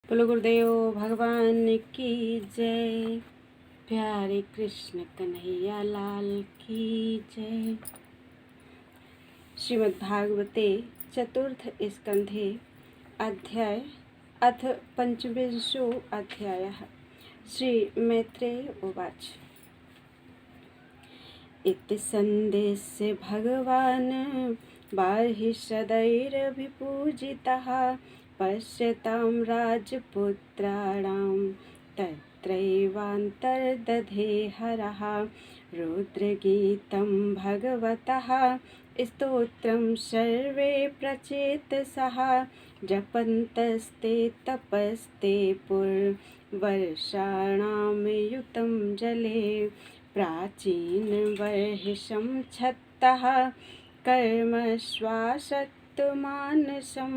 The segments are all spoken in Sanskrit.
बोलो गुरुदेव भगवान की जय। प्यारे कृष्ण कन्हैया लाल की जय। श्रीमद्भागवते चतुर्थ स्कंधे अध्याय अथ पंचविंशो अध्यायः। श्री मैत्रेय उवाच। इति सन्देश्य भगवान् बार्हिषदैरभिपूजितः पश्यतां राजपुत्राणां तत्रैवान्तर्दधे हरः। रुद्रगीतं भगवतः स्तोत्रं सर्वे प्रचेतसः जपन्तस्ते तपस्ते पुर्वर्षाणां युतं जले प्राचीनवर्हिषं छत्तः कर्मश्वासक्तमानसं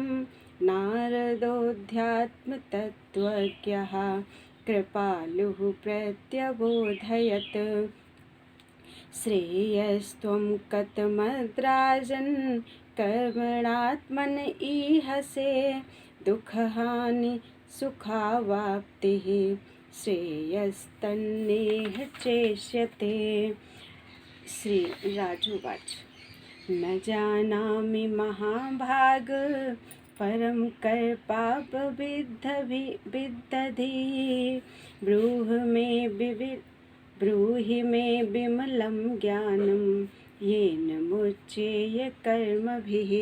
नारदोऽध्यात्मतत्त्वज्ञः कृपालुः प्रत्यबोधयत्। श्रेयस्त्वं कथमद्राजन् कर्मणात्मन ईहसे दुःखहानि सुखावाप्तिः श्रेयस्तन्नेह चेष्यते। श्री राजुवाच। न जानामि महाभाग परं कर्पापविद्धधि ब्रूहि मे विमलं ज्ञानं येन मुच्येय कर्मभिः।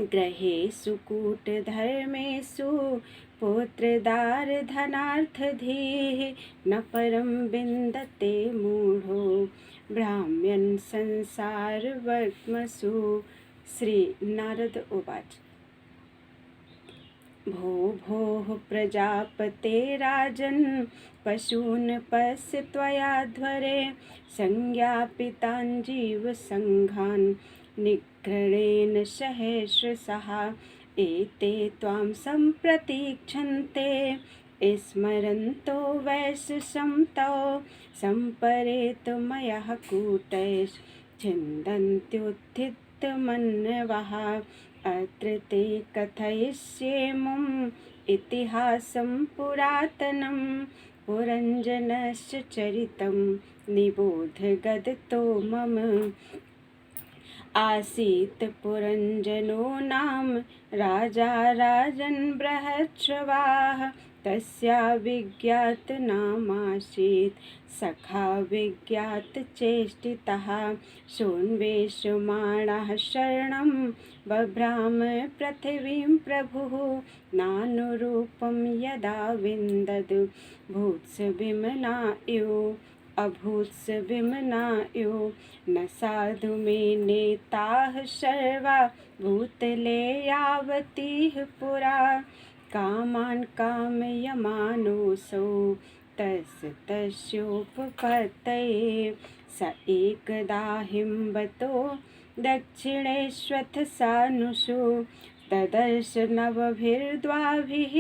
ग्रहेषु कूटधर्मेषु पुत्रदारधनार्थधीः न परं विन्दते मूढो भ्राम्यन् संसारवर्त्मसु। श्री नारद उवाच। भो भोः प्रजापते राजन् पशून् पश्य त्वयाध्वरे संज्ञापितान् जीवसङ्घान् निग्रहेण सहस्रशः। एते त्वां सम्प्रतीक्षन्ते स्मरन्तो वैश्यं तव सम्परेतुमयः कूटैश्छिन्दन्त्युत्थितमन्यवः। अत्र ते कथयिष्येमम् इतिहासं पुरातनं पुरञ्जनस्य चरितं निबोध गदतो मम। आसीत् पुरञ्जनो नाम राजा राजन् बृहच्छ्रवाः तस्या विज्ञातनामासीत् सखा विज्ञातचेष्टितः। सोन्वेषमाणः शरणं बभ्राम पृथिवीं प्रभुः नानुरूपं यदा विन्दद् भूत्स विमनायो अभूत्स विमनायो। न साधु मे नेताः सर्वा भूतले यावतीह पुरा कामान् कामयमानोऽसौ तस्योपपत्तये। स एकदा हिंवतो दक्षिणेष्वथ सानुषु ददर्श नवभिर्द्वाभिः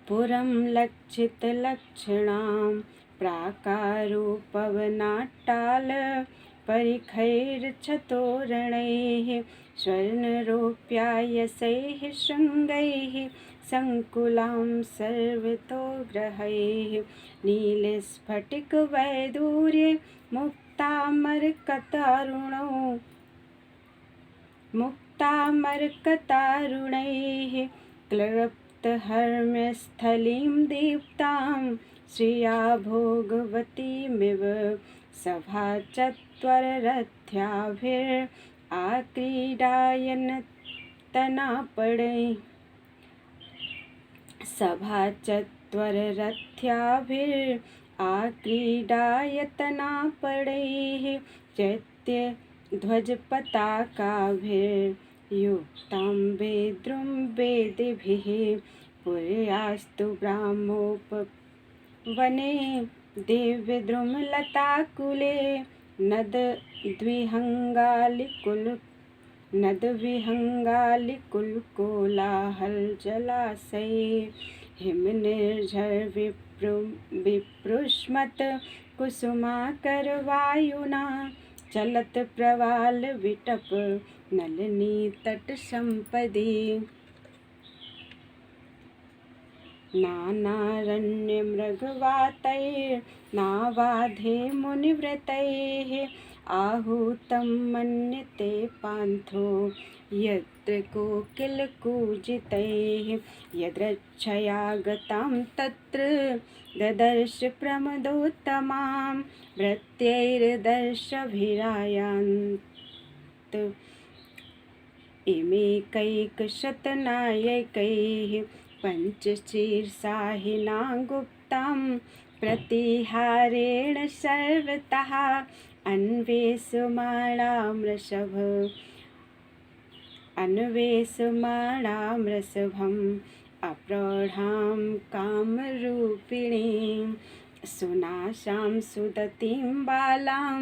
पुरं लक्षितलक्षणां प्राकारोपवनाट्टाल परिखैर्छतोरणैः स्वर्णरोप्यायसैः शृङ्गैः सङ्कुलां सर्वतो ग्रहैः नीलस्फटिकवैदूर्ये मुक्तामरकतारुणैः क्लृप्तहर्म्यस्थलीं दीप्तां श्रिया भोगवतीमिव सभाचत्वररथ्याभिराक्रीडायतनापडैः चैत्यध्वजपताकाभिर्युक्तां वेद्रुमवेदिभिः। पुर्यास्तु ब्राह्मोपवने दिव्यद्रुमलताकुले नदविहङ्गालिकुलकोलाहलजलाशये हिमनिर्झरविप्रुष्मत कुसुमाकरवायुना चलत प्रवालविटप नलिनीतटसम्पदि। नानारण्यमृगवातैर्नावाधे मुनिव्रतैः आहूतं मन्यते पान्थो यत्र कोकिलकूजितैः यदृच्छया गतां तत्र ददर्श प्रमदोत्तमां भृत्यैर्दर्शभिरायान्त इमे कैकशतनायकैः पञ्चशीर्षाहिना गुप्तां प्रतिहारेण सर्वतः अन्वेषमाणामृषभम् अप्रौढां कामरूपिणीं सुनाशां सुदतीं बालां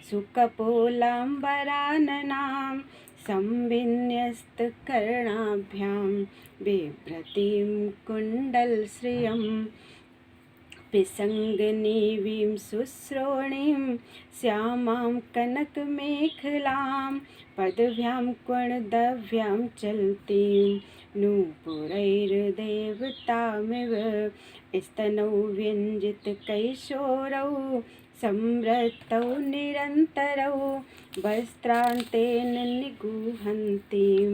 सुकपोलां वराननां संविन्यस्तकर्णाभ्यां बिभ्रतीं कुण्डलश्रियं पिसङ्गनीवीं शुश्रोणीं श्यामां कनकमेखलां पदभ्यां कर्णदभ्यां चलतीं नूपुरैर्देवतामिव स्तनौ व्यञ्जितकैशोरौ संवृत्तौ निरन्तरौ वस्त्रान्तेन निगूहन्तीं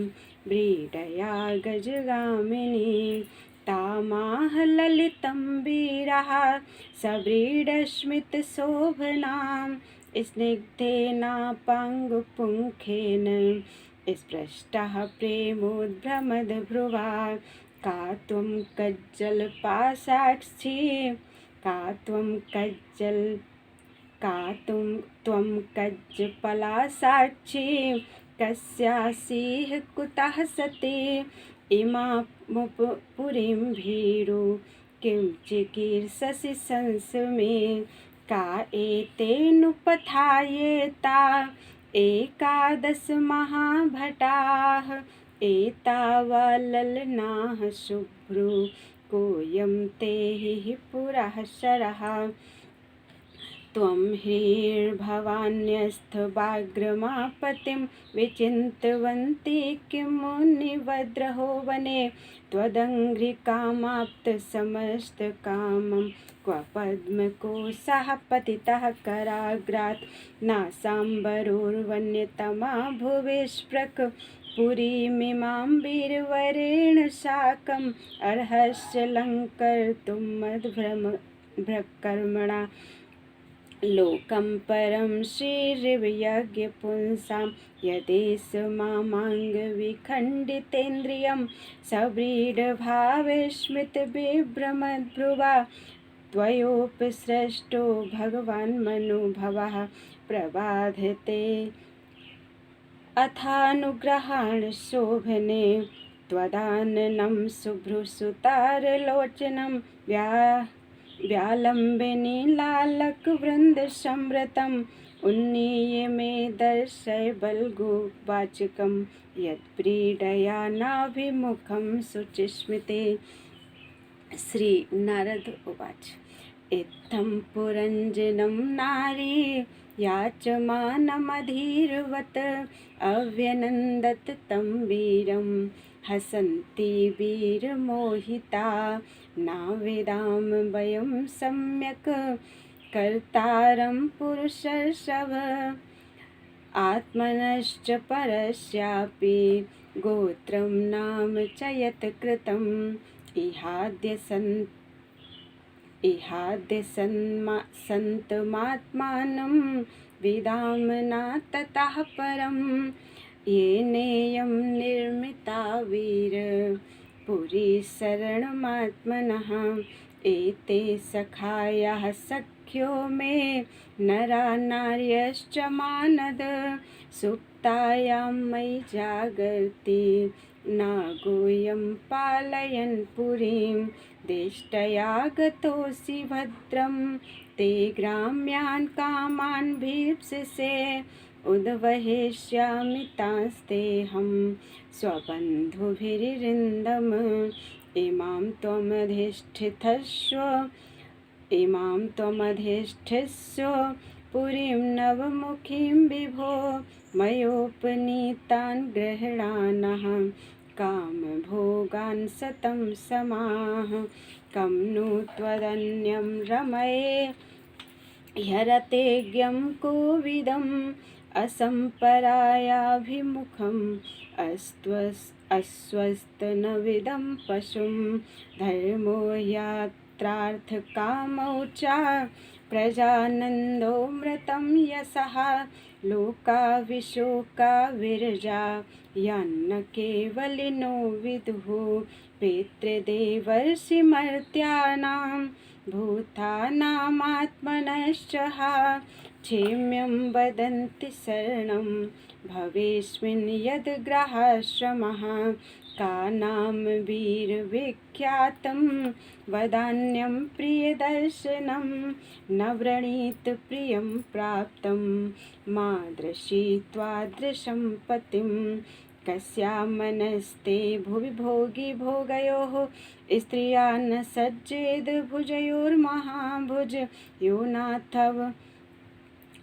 व्रीडया गजगामिनीं तामाह ललितम्बीरः सव्रीडस्मितशोभनां स्निग्धेनापाङ्गपुङ्खेन स्पृष्टः प्रेमोद्भ्रमद्भ्रुवा का त्वं कज्जलपाशाक्षी त्वं कज्जपलासाक्षी कस्यासीः कुतः सती इमामुपपुरीं भीरु किं चिकीर्षसि संसमे का एतेनुपथायेता एकादश महाभटाः एतावाललनाः शुभ्रू कोऽयं ते हि पुरः शरः त्वं ह्रीर्भवान्यस्थवाग्रमापतिं विचिन्तवन्ती किं मुनिवद्रहो वने त्वदङ्घ्रिकामाप्तसमस्तकामं क्व पद्मकोशः पतितः कराग्रात् नासाम्बरोर्वन्यतमा भुविस्पृक् पुरीमिमां वीरवरेण साकम् अर्हस्य लङ्कर्तुं मद्भ्रकर्मणा लोकं परं श्रीर्यज्ञपुंसां यदेश मामाङ्गविखण्डितेन्द्रियं सव्रीडभावस्मितविभ्रमद्भ्रुवा त्वयोपसृष्टो भगवान् मनोभवः प्रबाधते अथानुग्रहाण शोभने त्वदाननं शुभ्रुसुतारलोचनं व्यालम्बिनीलालकवृन्दसंवृतम् उन्नीय मे दर्शय बल्गुवाचकं यत्प्रीडया नाभिमुखं शुचिस्मिते। श्री नारद उवाच इत्थं पुरञ्जनं नारी याचमानमधीरवत् अव्यनन्दत तं वीरं हसन्ती वीरमोहिता नावेदां वयं सम्यक् कर्तारं पुरुषर्षभ आत्मनश्च परस्यापि गोत्रं नाम च यत् कृतम् इहाद्य सन्तमात्मानं विदाम्ना ततः परं येनेयं निर्मिता वीर पुरी शरणमात्मनः एते सखायाः सख्यो मे नरा नार्यश्च मानद सुप्तायां मयि जागर्ति नागोऽयं पालयन् पुरीं दिष्टया गतोऽसि भद्रं ते ग्राम्यान् कामान् भीप्सिसे उद्वहिष्यामि तांस्तेऽहं स्वबन्धुभिरिन्दम् इमां त्वमधिष्ठिस्व पुरीं नवमुखीं विभो मयोपनीतान् गृह्णानः कामभोगान् सतं समाः कं नु त्वदन्यं रमये ह्यरतेज्ञं कोविदम् असम्परायाभिमुखम् अस्वस्थनविदं पशुं धर्मो यात्रार्थकामौ च प्रजानन्दो मृतं यशः लोका विशोका विरजा यान्न केवलिनो विदुः पितृदेवर्षिमर्त्यानां भूतानामात्मनश्च क्षेम्यं वदन्ति शरणं भवेस्मिन् यद्ग्रहाश्रमः का नाम वीरविख्यातं वदान्यं प्रियदर्शनं न व्रणीत प्रियं प्राप्तं मादृशी त्वादृशं पतिं कस्यामनस्ते भुवि भोगी भोगयोः स्त्रिया न सज्जेद भुजयोर्महाभुज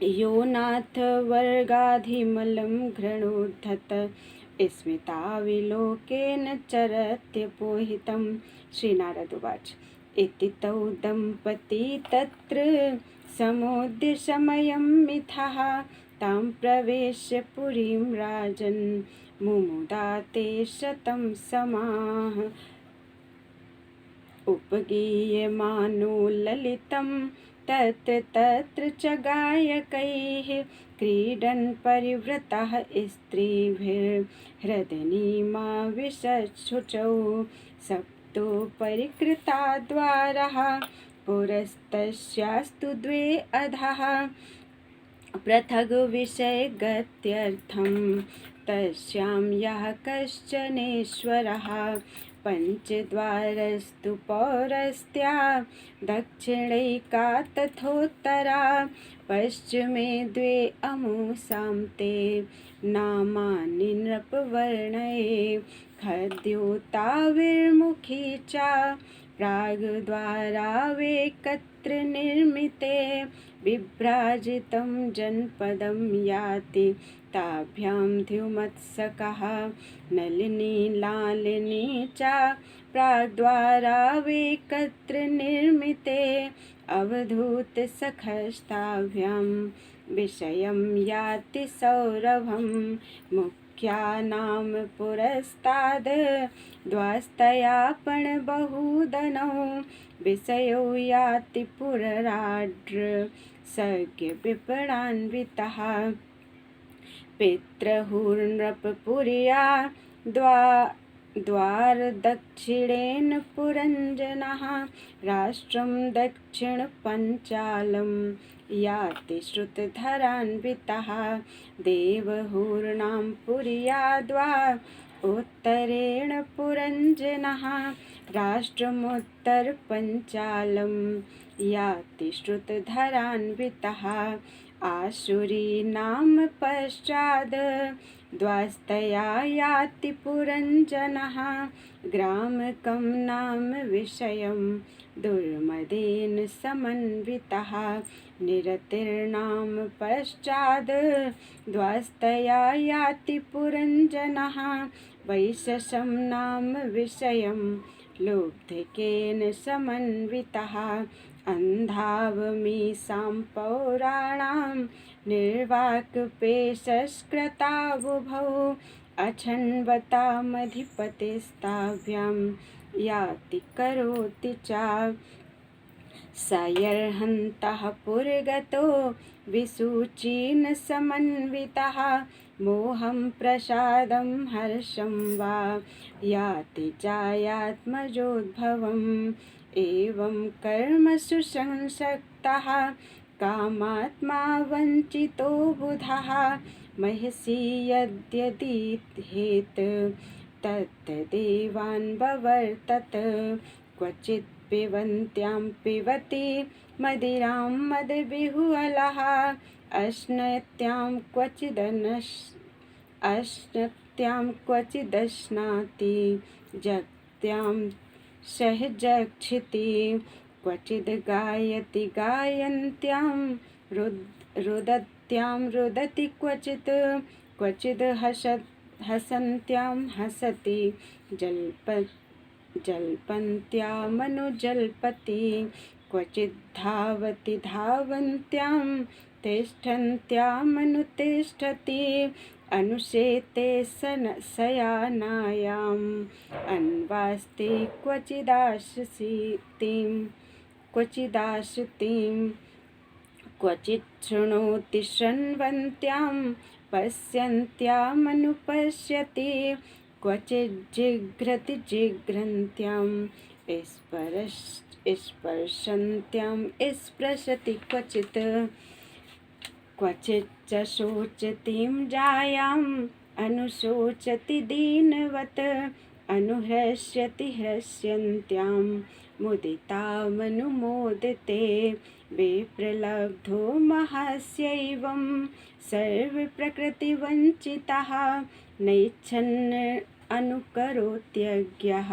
यो नाथ वर्गाधिमलं घृणोद्धत स्मिताविलोकेन चरत्यपोहितं। श्रीनारद उवाच इति तौ दम्पती तत्र समुद्य समयं मिथः तां प्रवेश्य पुरीं राजन् मुमुदा ते शतं समाः उपगीयमानो ललितं तत्र तत्र च गायकैः क्रीडन् परिवृतः स्त्रीभिर्हृदनीमाविशच्छुचौ सप्तो परिकृता द्वारः पुरस्तस्यास्तु द्वे अधः पृथग् विषयगत्यर्थं तस्यां यः कश्चनेश्वरः पञ्चद्वारस्तु पौरस्त्या दक्षिणैका तथोत्तरा पश्चिमे द्वे अमुसां ते नामानि नृपवर्णये खद्योताविर्मुखी च प्राग्द्वारावेकत्र निर्मिते विभ्राजितं जनपदं याति ताभ्यां द्युमत्सकः नलिनी लालिनी च प्राग्द्वारावेकत्र निर्मिते अवधूतसखस्ताभ्यां विषयं याति सौरभं मुख्यानां पुरस्ताद् द्वास्तयापणबहुदनौ विषयो याति पुरराड्र सज्ञविपणान्वितः पितृहुर्नृपपुर्या द्वारदक्षिणेन पुरञ्जनः राष्ट्रं दक्षिणपञ्चालं याति श्रुतधरान्वितः देवहुर्नां पुर्या उत्तरेण पुरञ्जनः राष्ट्रमुत्तरपञ्चालं याति श्रुतधरान्वितः आसुरी नाम पश्चाद् द्वास्तया याति पुरञ्जनः ग्रामकं नाम विषयं दुर्मदेन समन्वितः निरतिर्नाम पश्चाद् द्वास्तया याति पुरञ्जनः वैशसं नाम विषयं लुब्धकेन समन्वितः अन्धावमीसां पौराणां निर्वाक्पेशस्कृतावुभौ अछन्वतामधिपतिस्ताभ्यां याति करोति च सयर्हन्तः पुरगतो विसूचीन समन्वितः मोहं प्रसादं हर्षं वा याति जायात्मजोद्भवम् एवं कर्मसु संसक्तः कामात्मा वञ्चितो बुधः महिषी यद्यदीहेत् तत्तदेवान् ववर्तत क्वचित् पिबन्त्यां पिबति मदिरां मदविह्वलः अश्नत्यां क्वचिदश्नाति जगत्यां सहजक्षिति क्वचिद् गायति गायन्त्यां रुदत्यां रुदति क्वचिद् हसन्त्यां हसति जल्पन्त्यामनुजल्पति क्वचिद् धावति धावन्त्यां तिष्ठन्त्यामनुतिष्ठति अनुशेते शयानायाम् अन्वास्ते क्वचिदाश्रितीं क्वचित् शृणोति शृण्वन्त्यां पश्यन्त्यामनुपश्यति क्वचिज्जिघ्रति जिघ्रन्त्यां स्पर्शन्त्यां स्पृशति क्वचिच्च शोचतीं जायाम् अनुशोचति दीनवत् अनुहृष्यति हृष्यन्त्यां मुदितामनुमोदिते विप्रलब्धो महस्यैवं सर्वप्रकृतिवञ्चितः नैच्छन् अनुकरोत्यज्ञः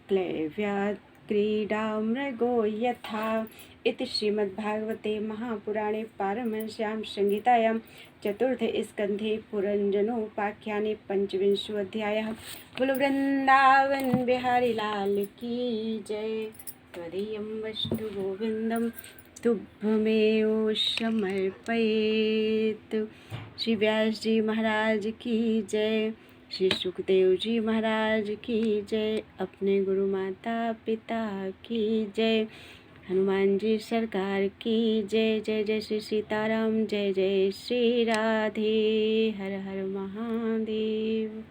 क्लैव्यात् क्रीडामृगो यथा। इति श्रीमद्भागवते महापुराणे पारमहंस्यां संहितायां चतुर्थे स्कन्धे पुरञ्जनोपाख्याने पंचविंशोऽध्यायः। बोलो वृंदावन बिहारी लाल की जय। त्वदीयं वस्तु गोविंदं तुभ्यमेव समर्पयेत्। श्री व्यास जी महाराज की जय। श्री सुखदेव जी महाराज की जय। अपने गुरु माता पिता की जय। हनुमान जी सरकार की जय। जय जय श्री सीताराम। जय जय श्री राधे। हर हर महादेव।